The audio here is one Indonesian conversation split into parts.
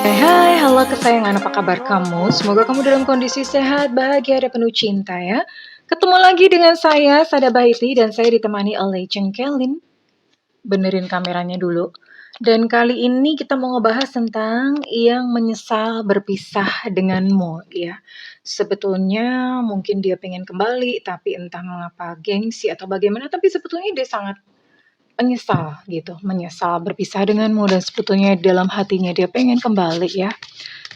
Hai, halo kesayangan, apa kabar kamu? Semoga kamu dalam kondisi sehat, bahagia, dan penuh cinta ya. Ketemu lagi dengan saya, Sada Bahiti, dan saya ditemani oleh Cengkelin. Benerin kameranya dulu. Dan kali ini kita mau ngebahas tentang yang menyesal berpisah denganmu ya. Sebetulnya mungkin dia pengen kembali, tapi entah mengapa gengsi atau bagaimana, tapi sebetulnya dia sangat menyesal berpisah denganmu, dan sebetulnya dalam hatinya dia pengen kembali ya.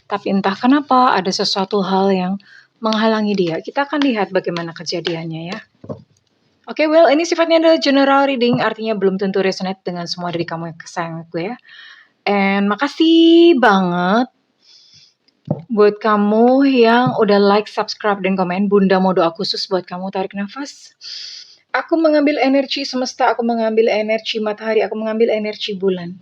Tapi entah kenapa ada sesuatu hal yang menghalangi dia. Kita akan lihat bagaimana kejadiannya ya. Oke, well, ini sifatnya adalah general reading, artinya belum tentu resonate dengan semua dari kamu yang kesayangan gue ya. And makasih banget buat kamu yang udah like, subscribe, dan komen. Bunda mau doa khusus buat kamu. Tarik nafas. Aku mengambil energi semesta, aku mengambil energi matahari, aku mengambil energi bulan.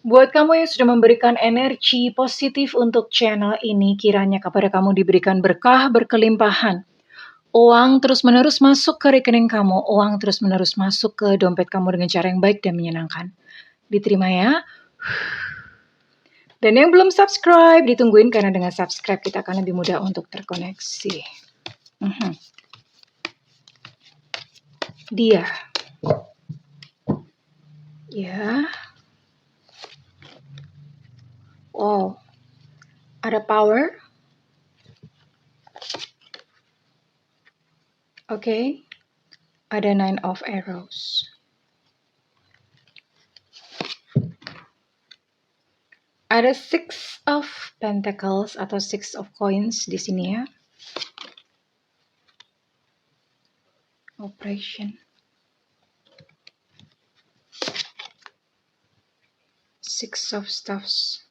Buat kamu yang sudah memberikan energi positif untuk channel ini, kiranya kepada kamu diberikan berkah berkelimpahan. Uang terus-menerus masuk ke rekening kamu, uang terus-menerus masuk ke dompet kamu dengan cara yang baik dan menyenangkan. Diterima ya. Dan yang belum subscribe, ditungguin, karena dengan subscribe kita akan lebih mudah untuk terkoneksi. Dia. Ya. Wow. Ada power. Oke. Ada 9 of arrows. Ada 6 of pentacles atau 6 of coins di sini ya. Operation. 6 of staffs.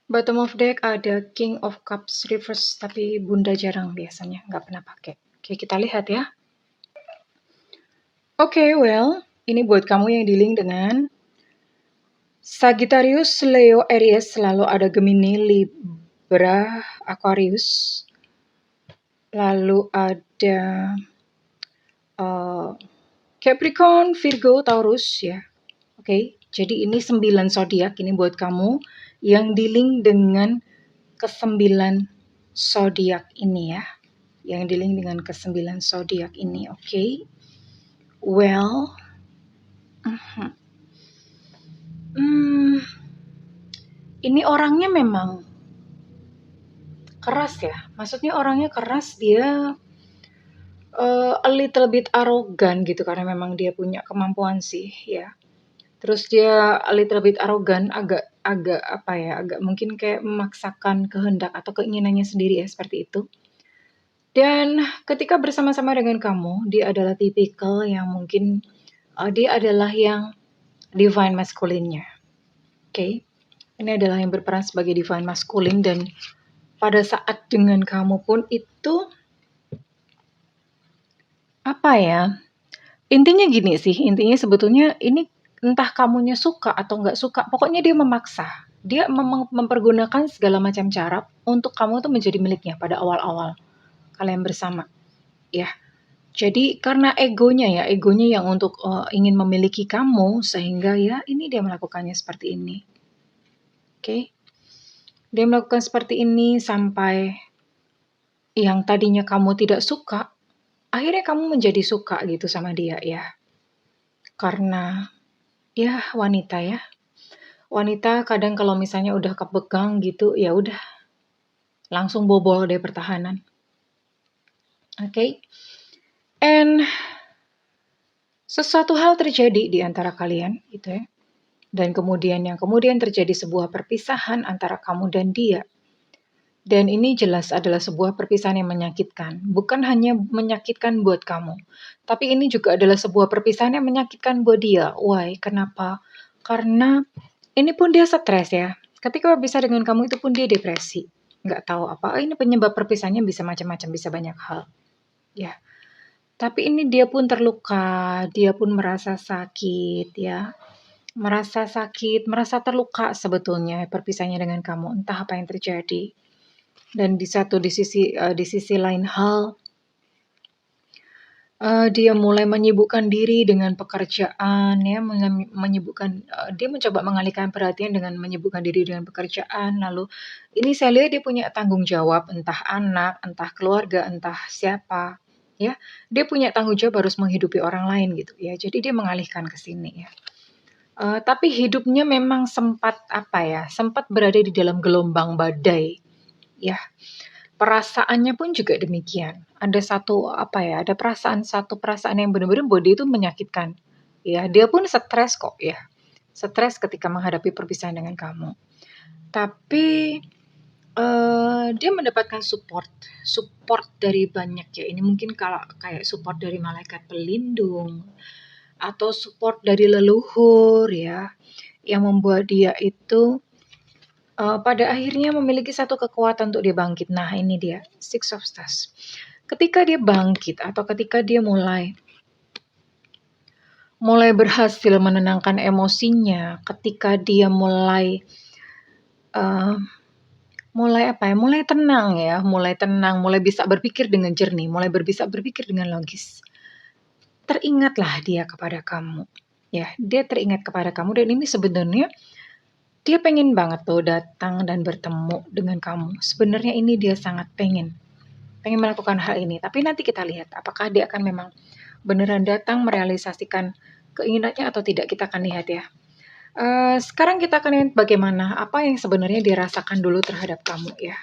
Bottom of deck ada King of Cups reverse, tapi Bunda jarang biasanya, nggak pernah pakai. Oke, kita lihat ya. Oke, well, ini buat kamu yang dealing dengan Sagittarius, Leo, Aries, lalu ada Gemini, Libra, Aquarius, lalu ada Capricorn, Virgo, Taurus ya. Oke, jadi ini 9 zodiak ini buat kamu yang dealing dengan ke-9 zodiak ini ya. Yang dealing dengan ke-9 zodiak ini, oke. Well, ini orangnya memang keras ya. Maksudnya orangnya keras, dia a little bit arogan gitu, karena memang dia punya kemampuan sih ya. Terus dia a little bit arogan, agak mungkin kayak memaksakan kehendak atau keinginannya sendiri ya, seperti itu. Dan ketika bersama-sama dengan kamu, dia adalah tipikal yang mungkin dia adalah yang divine masculine-nya. Oke. Ini adalah yang berperan sebagai divine masculine, dan pada saat dengan kamu pun itu intinya gini sih, intinya sebetulnya ini entah kamunya suka atau nggak suka, pokoknya dia memaksa. Dia mempergunakan segala macam cara untuk kamu tuh menjadi miliknya pada awal-awal kalian bersama. Ya, jadi karena egonya yang untuk ingin memiliki kamu, sehingga ya ini dia melakukannya seperti ini. Oke. Dia melakukan seperti ini sampai yang tadinya kamu tidak suka, akhirnya kamu menjadi suka gitu sama dia ya. Karena ya wanita ya. Wanita kadang kalau misalnya udah kepegang gitu, ya udah langsung bobol deh pertahanan. Oke. And sesuatu hal terjadi di antara kalian gitu ya. Dan kemudian terjadi sebuah perpisahan antara kamu dan dia. Dan ini jelas adalah sebuah perpisahan yang menyakitkan. Bukan hanya menyakitkan buat kamu, tapi ini juga adalah sebuah perpisahan yang menyakitkan buat dia. Why? Kenapa? Karena ini pun dia stres ya. Ketika berpisah dengan kamu itu pun dia depresi. Nggak tahu apa. Ini penyebab perpisahannya bisa macam-macam, bisa banyak hal. Ya. Tapi ini dia pun terluka, dia pun merasa sakit ya. Merasa sakit, merasa terluka sebetulnya perpisahannya dengan kamu. Entah apa yang terjadi. Dan di sisi lain hal, Dia mulai menyibukkan diri dengan pekerjaan ya, menyibukkan dia mencoba mengalihkan perhatian dengan menyibukkan diri dengan pekerjaan, lalu ini saya lihat dia punya tanggung jawab, entah anak, entah keluarga, entah siapa, ya. Dia punya tanggung jawab harus menghidupi orang lain gitu ya, jadi dia mengalihkan ke sini ya. Tapi hidupnya memang sempat, apa ya, sempat berada di dalam gelombang badai, ya. Perasaannya pun juga demikian. Ada satu, apa ya, ada satu perasaan yang benar-benar buat dia itu menyakitkan. Ya, dia pun stres kok ya. Stres ketika menghadapi perpisahan dengan kamu. Tapi dia mendapatkan support dari banyak ya. Ini mungkin kalau kayak support dari malaikat pelindung atau support dari leluhur ya, yang membuat dia itu pada akhirnya memiliki satu kekuatan untuk dia bangkit. Nah, ini dia, Six of Stars. Ketika dia bangkit atau ketika dia mulai berhasil menenangkan emosinya, ketika dia mulai tenang ya, mulai bisa berpikir dengan jernih, mulai bisa berpikir dengan logis. Teringatlah dia kepada kamu. Ya, dia teringat kepada kamu dan ini sebenarnya dia pengen banget tuh datang dan bertemu dengan kamu. Sebenarnya ini dia sangat pengen melakukan hal ini. Tapi nanti kita lihat apakah dia akan memang beneran datang merealisasikan keinginannya atau tidak. Kita akan lihat ya. Sekarang kita akan lihat bagaimana apa yang sebenarnya dirasakan dulu terhadap kamu ya.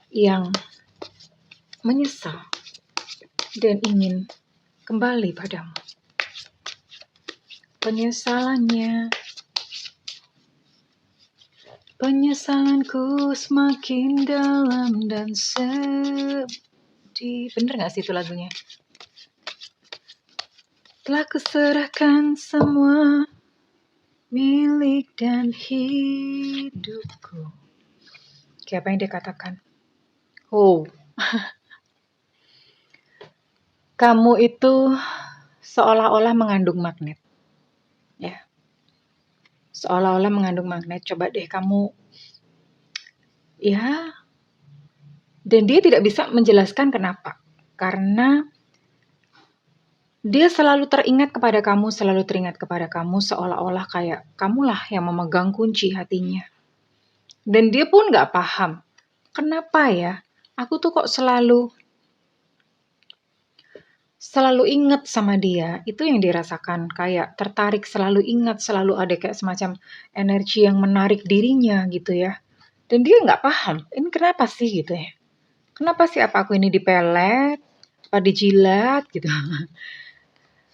Yang menyesal dan ingin kembali padamu. Penyesalanku semakin dalam dan sedih. Bener gak sih itu lagunya? Telah kuserahkan semua milik dan hidupku. Kayak apa yang dia katakan? Oh, kamu itu seolah-olah mengandung magnet. Ya. Seolah-olah mengandung magnet. Coba deh kamu, ya. Dan dia tidak bisa menjelaskan kenapa. Karena dia selalu teringat kepada kamu, seolah-olah kayak kamulah yang memegang kunci hatinya. Dan dia pun gak paham, kenapa ya, aku tuh kok selalu ingat sama dia. Itu yang dirasakan, kayak tertarik, selalu ingat, selalu ada kayak semacam energi yang menarik dirinya gitu ya. Dan dia gak paham, ini kenapa sih gitu ya. Kenapa sih, apa aku ini dipelet, apa dijilat gitu.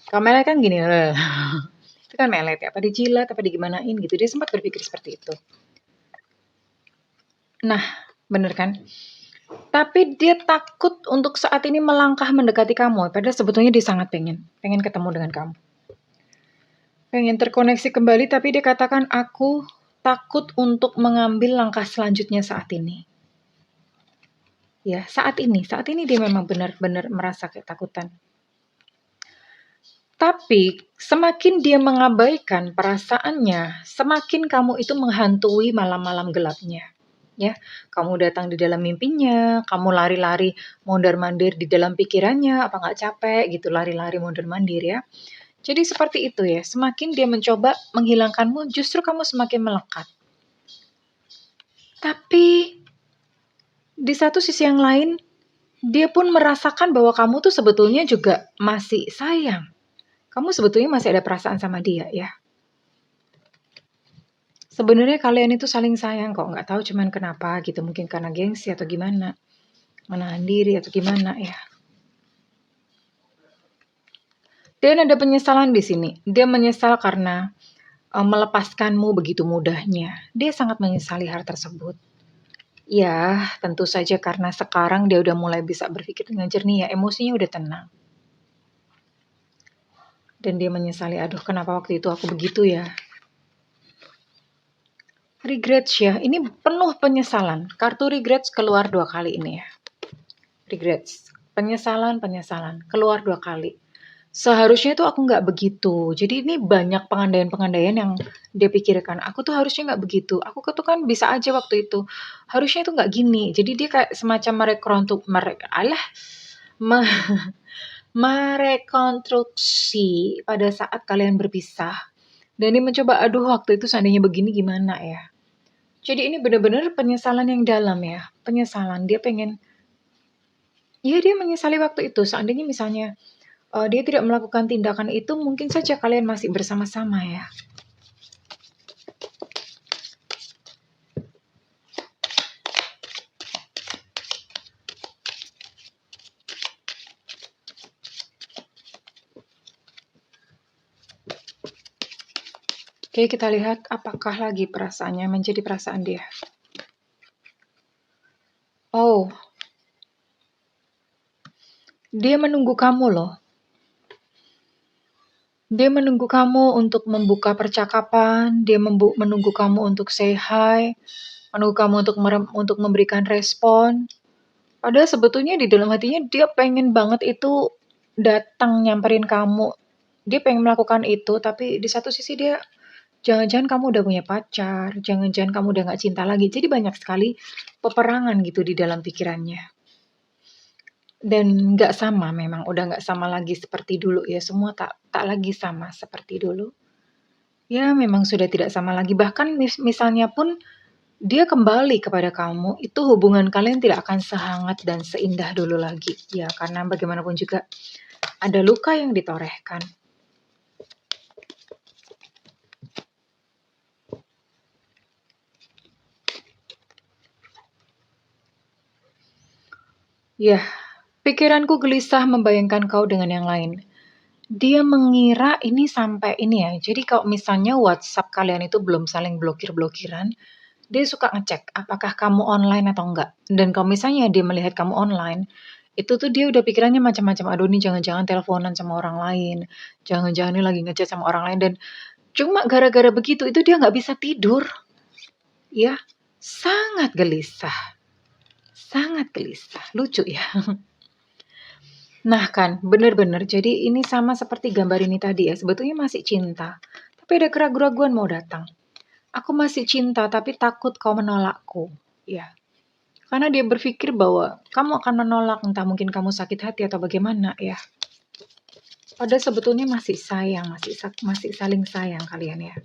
Kalau melet kan gini, itu kan melet ya, apa dijilat, apa digimanain gitu. Dia sempat berpikir seperti itu. Nah, bener kan? Tapi dia takut untuk saat ini melangkah mendekati kamu. Padahal sebetulnya dia sangat pengen ketemu dengan kamu. Pengen terkoneksi kembali, tapi dia katakan, aku takut untuk mengambil langkah selanjutnya saat ini. Ya, saat ini dia memang benar-benar merasa ketakutan. Tapi semakin dia mengabaikan perasaannya, semakin kamu itu menghantui malam-malam gelapnya. Ya, kamu datang di dalam mimpinya, kamu lari-lari mondar-mandir di dalam pikirannya, apa nggak capek gitu lari-lari mondar-mandir ya. Jadi seperti itu ya, semakin dia mencoba menghilangkanmu, justru kamu semakin melekat. Tapi di satu sisi yang lain, dia pun merasakan bahwa kamu tuh sebetulnya juga masih sayang. Kamu sebetulnya masih ada perasaan sama dia ya. Sebenarnya kalian itu saling sayang kok, nggak tahu cuman kenapa gitu, mungkin karena gengsi atau gimana, menahan diri atau gimana ya. Dan ada penyesalan di sini. Dia menyesal karena melepaskanmu begitu mudahnya. Dia sangat menyesali hal tersebut. Ya, tentu saja karena sekarang dia udah mulai bisa berpikir dengan jernih ya, emosinya udah tenang. Dan dia menyesali, aduh kenapa waktu itu aku begitu ya. Regrets ya, ini penuh penyesalan. Kartu regrets keluar 2 kali ini ya. Regrets, penyesalan, keluar 2 kali. Seharusnya tuh aku nggak begitu. Jadi ini banyak pengandaian-pengandaian yang dia pikirkan. Aku tuh harusnya nggak begitu. Aku tuh kan bisa aja waktu itu. Harusnya itu nggak gini. Jadi dia kayak semacam merekonstruksi pada saat kalian berpisah. Dan dia mencoba, aduh waktu itu seandainya begini gimana ya. Jadi ini benar-benar penyesalan yang dalam ya. Penyesalan, dia pengen, ya dia menyesali waktu itu. Seandainya misalnya dia tidak melakukan tindakan itu, mungkin saja kalian masih bersama-sama ya. Oke, kita lihat apakah lagi perasaannya menjadi perasaan dia. Oh, dia menunggu kamu loh. Dia menunggu kamu untuk membuka percakapan, dia menunggu kamu untuk say hi, menunggu kamu untuk memberikan respon. Padahal sebetulnya di dalam hatinya dia pengen banget itu datang nyamperin kamu. Dia pengen melakukan itu, tapi di satu sisi dia, jangan-jangan kamu udah punya pacar, jangan-jangan kamu udah gak cinta lagi. Jadi banyak sekali peperangan gitu di dalam pikirannya. Dan gak sama memang, udah gak sama lagi seperti dulu ya. Semua tak lagi sama seperti dulu. Ya memang sudah tidak sama lagi. Bahkan misalnya pun dia kembali kepada kamu, itu hubungan kalian tidak akan sehangat dan seindah dulu lagi. Ya karena bagaimanapun juga ada luka yang ditorehkan. Ya, pikiranku gelisah membayangkan kau dengan yang lain. Dia mengira ini sampai ini ya. Jadi kalau misalnya WhatsApp kalian itu belum saling blokir-blokiran, dia suka ngecek apakah kamu online atau enggak. Dan kalau misalnya dia melihat kamu online, itu tuh dia udah pikirannya macam-macam. Aduh, ini jangan-jangan teleponan sama orang lain. Jangan-jangan ini lagi ngechat sama orang lain. Dan cuma gara-gara begitu itu dia nggak bisa tidur. Ya, sangat gelisah. Sangat gelisah. Lucu ya. Nah kan, bener-bener. Jadi ini sama seperti gambar ini tadi ya. Sebetulnya masih cinta. Tapi ada keraguan-keraguan mau datang. Aku masih cinta tapi takut kau menolakku. Ya. Karena dia berpikir bahwa kamu akan menolak, entah mungkin kamu sakit hati atau bagaimana ya. Padahal sebetulnya masih sayang, masih saling sayang kalian ya.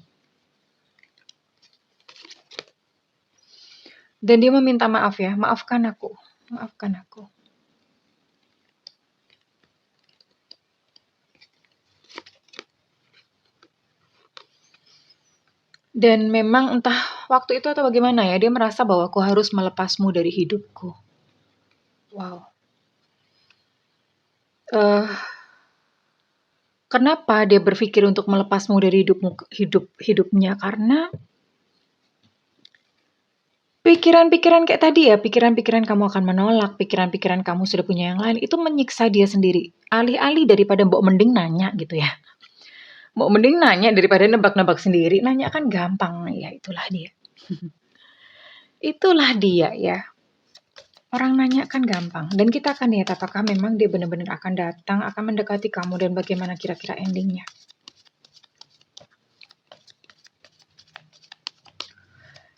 Dan dia meminta maaf ya, maafkan aku, maafkan aku. Dan memang entah waktu itu atau bagaimana ya, dia merasa bahwa aku harus melepasmu dari hidupku. Wow. Kenapa dia berpikir untuk melepasmu dari hidupnya? Karena pikiran-pikiran kayak tadi ya, pikiran-pikiran kamu akan menolak, pikiran-pikiran kamu sudah punya yang lain, itu menyiksa dia sendiri. Alih-alih daripada mbok mending nanya gitu ya. Mbok mending nanya daripada nebak-nebak sendiri, nanya kan gampang. Ya itulah dia. Itulah dia ya. Orang nanya kan gampang. Dan kita akan lihat apakah memang dia benar-benar akan datang, akan mendekati kamu dan bagaimana kira-kira endingnya.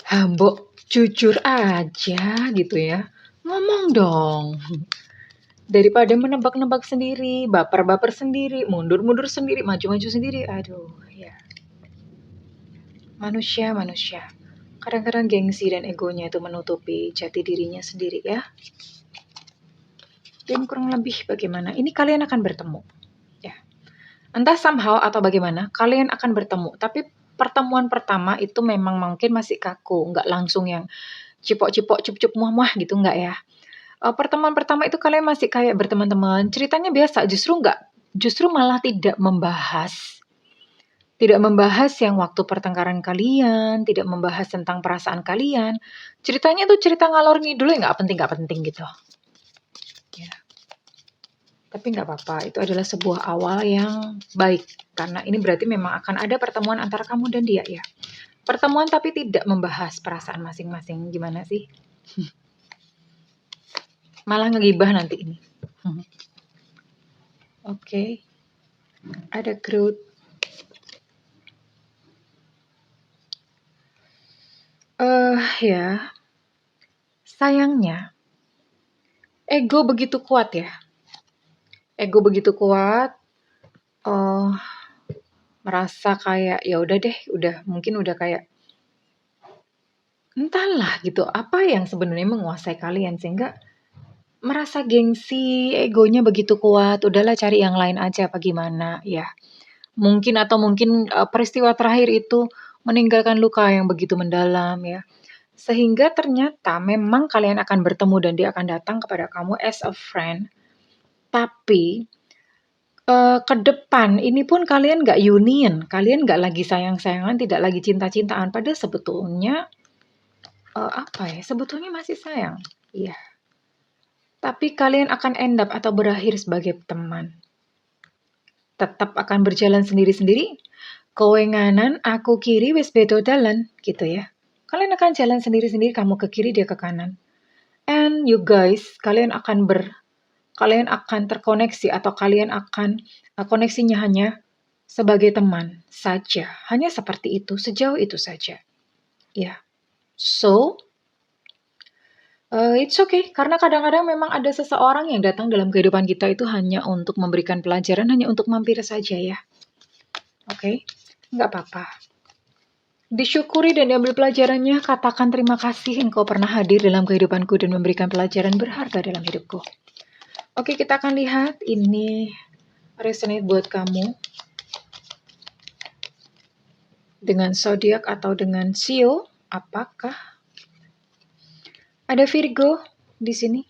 Mbok jujur aja gitu ya. Ngomong dong. Daripada menebak-nebak sendiri, baper-baper sendiri, mundur-mundur sendiri, maju-maju sendiri. Aduh, ya. Manusia. Kadang-kadang gengsi dan egonya itu menutupi jati dirinya sendiri ya. Dan kurang lebih bagaimana? Ini kalian akan bertemu. Ya. Entah somehow atau bagaimana, kalian akan bertemu. Tapi pertemuan pertama itu memang mungkin masih kaku, nggak langsung yang cipok-cipok, cup-cup, muah-muah gitu, nggak ya. Pertemuan pertama itu kalian masih kayak berteman-teman, ceritanya biasa, justru malah tidak membahas yang waktu pertengkaran kalian, tidak membahas tentang perasaan kalian. Ceritanya tuh cerita ngalor ngidul yang nggak penting gitu. Ya. Tapi nggak apa-apa, itu adalah sebuah awal yang baik. Karena ini berarti memang akan ada pertemuan antara kamu dan dia ya. Pertemuan tapi tidak membahas perasaan masing-masing. Gimana sih? Malah ngegibah nanti ini. Oke. Ada growth. Ya. Sayangnya, ego begitu kuat ya. ego begitu kuat, eh merasa kayak ya udah deh, mungkin udah kayak entahlah gitu, apa yang sebenarnya menguasai kalian sehingga merasa gengsi, egonya begitu kuat, udahlah cari yang lain aja apa gimana ya. Mungkin peristiwa terakhir itu meninggalkan luka yang begitu mendalam ya. Sehingga ternyata memang kalian akan bertemu dan dia akan datang kepada kamu as a friend. Tapi ke depan ini pun kalian nggak union, kalian nggak lagi sayang-sayangan, tidak lagi cinta-cintaan. Padahal sebetulnya apa ya? Sebetulnya masih sayang. Iya. Tapi kalian akan end up atau berakhir sebagai teman. Tetap akan berjalan sendiri-sendiri. Kowe nganan, aku kiri, wis bedo dalan, gitu ya. Kalian akan jalan sendiri-sendiri, kamu ke kiri, dia ke kanan. And you guys, kalian akan terkoneksi atau kalian akan koneksinya hanya sebagai teman saja. Hanya seperti itu, sejauh itu saja. Ya. So, it's okay, karena kadang-kadang memang ada seseorang yang datang dalam kehidupan kita itu hanya untuk memberikan pelajaran, hanya untuk mampir saja ya. Oke, nggak apa-apa. Disyukuri dan diambil pelajarannya, katakan terima kasih engkau pernah hadir dalam kehidupanku dan memberikan pelajaran berharga dalam hidupku. Oke, kita akan lihat ini resonate buat kamu dengan zodiak atau dengan Sio. Apakah ada Virgo di sini?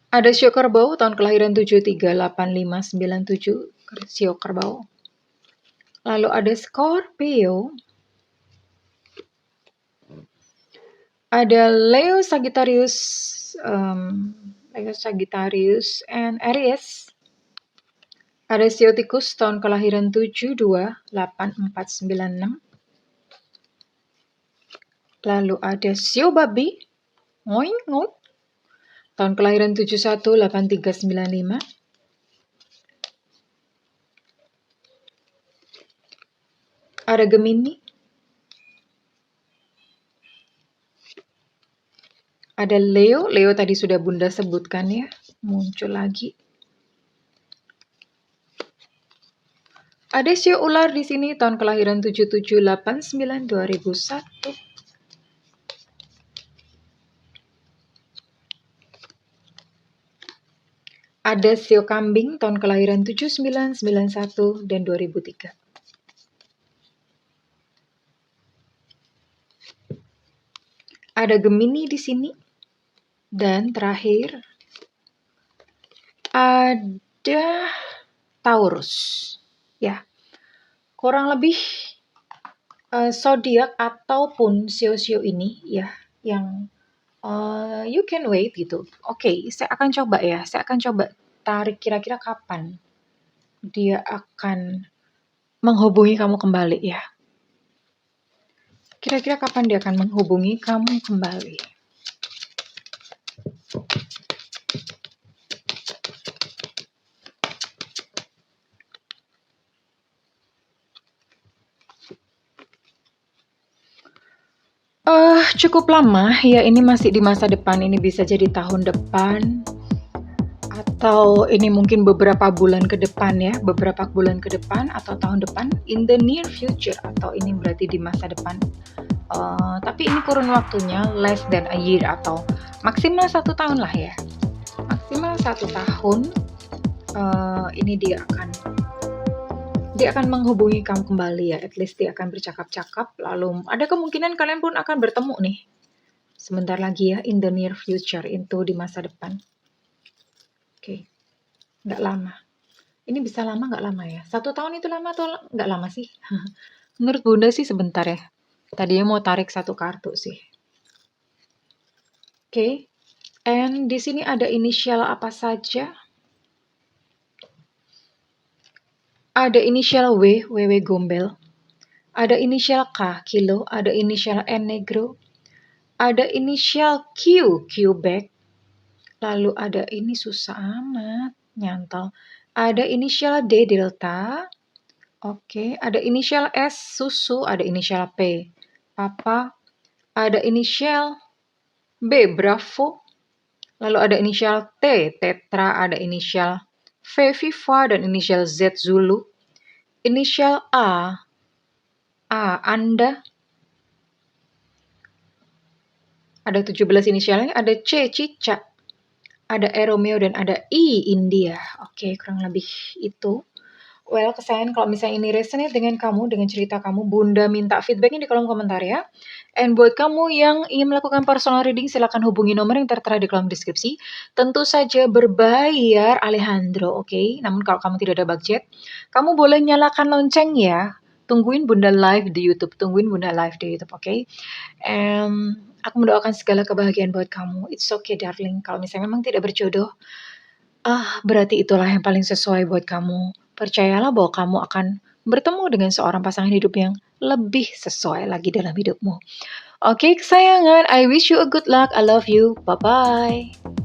Ada Sio Kerbau tahun kelahiran 738597 Sio Kerbau. Lalu ada Scorpio. Ada Leo Sagittarius, and Aries. Ada Sio Tikus tahun kelahiran 728496. Lalu ada Sio Babi, ngoing ngoing, tahun kelahiran 718395. Ada Gemini. Ada Leo, Leo tadi sudah Bunda sebutkan ya, muncul lagi. Ada Sio Ular di sini tahun kelahiran 77892001. Ada Sio Kambing tahun kelahiran 7991 dan 2003. Ada Gemini di sini. Dan terakhir ada Taurus. Ya. Kurang lebih zodiak ataupun sio-sio ini ya yang you can wait gitu. Oke, saya akan coba ya. Saya akan coba tarik kira-kira kapan dia akan menghubungi kamu kembali ya. Kira-kira kapan dia akan menghubungi kamu kembali. Cukup lama ya, ini masih di masa depan, ini bisa jadi tahun depan atau ini mungkin beberapa bulan ke depan ya, beberapa bulan ke depan atau tahun depan, in the near future, atau ini berarti di masa depan. Tapi ini kurun waktunya less than a year atau maksimal 1 tahun lah ya, maksimal 1 tahun. Ini dia akan menghubungi kamu kembali ya, at least dia akan bercakap-cakap, lalu ada kemungkinan kalian pun akan bertemu nih sebentar lagi ya, in the near future, itu di masa depan. Oke. Nggak lama. Ini bisa lama nggak lama ya? 1 tahun itu lama atau nggak lama sih? Menurut Bunda sih sebentar ya. Tadinya mau tarik 1 kartu sih. Oke. And di sini ada inisial apa saja? Ada inisial W, WW Gombel. Ada inisial K, Kilo. Ada inisial N, Negro. Ada inisial Q, Quebec. Lalu ada ini susah amat, nyantol. Ada inisial D, Delta. Oke, ada inisial S, Susu. Ada inisial P, Papa. Ada inisial B, Bravo. Lalu ada inisial T, Tetra, ada inisial V, Viva, dan inisial Z, Zulu. Inisial A, Anda. Ada 17 inisialnya, ada C, Cica, ada E, Romeo, dan ada I, India. Oke, kurang lebih itu. Well, kesayangan kalau misalnya ini resonate dengan kamu, dengan cerita kamu, Bunda minta feedbacknya di kolom komentar ya. And buat kamu yang ingin melakukan personal reading, silakan hubungi nomor yang tertera di kolom deskripsi. Tentu saja berbayar Alejandro, oke? Namun kalau kamu tidak ada budget, kamu boleh nyalakan lonceng ya. Tungguin Bunda live di YouTube, oke? Aku mendoakan segala kebahagiaan buat kamu. It's okay, darling. Kalau misalnya memang tidak berjodoh, berarti itulah yang paling sesuai buat kamu. Percayalah bahwa kamu akan bertemu dengan seorang pasangan hidup yang lebih sesuai lagi dalam hidupmu. Oke, kesayangan, I wish you a good luck. I love you. Bye-bye.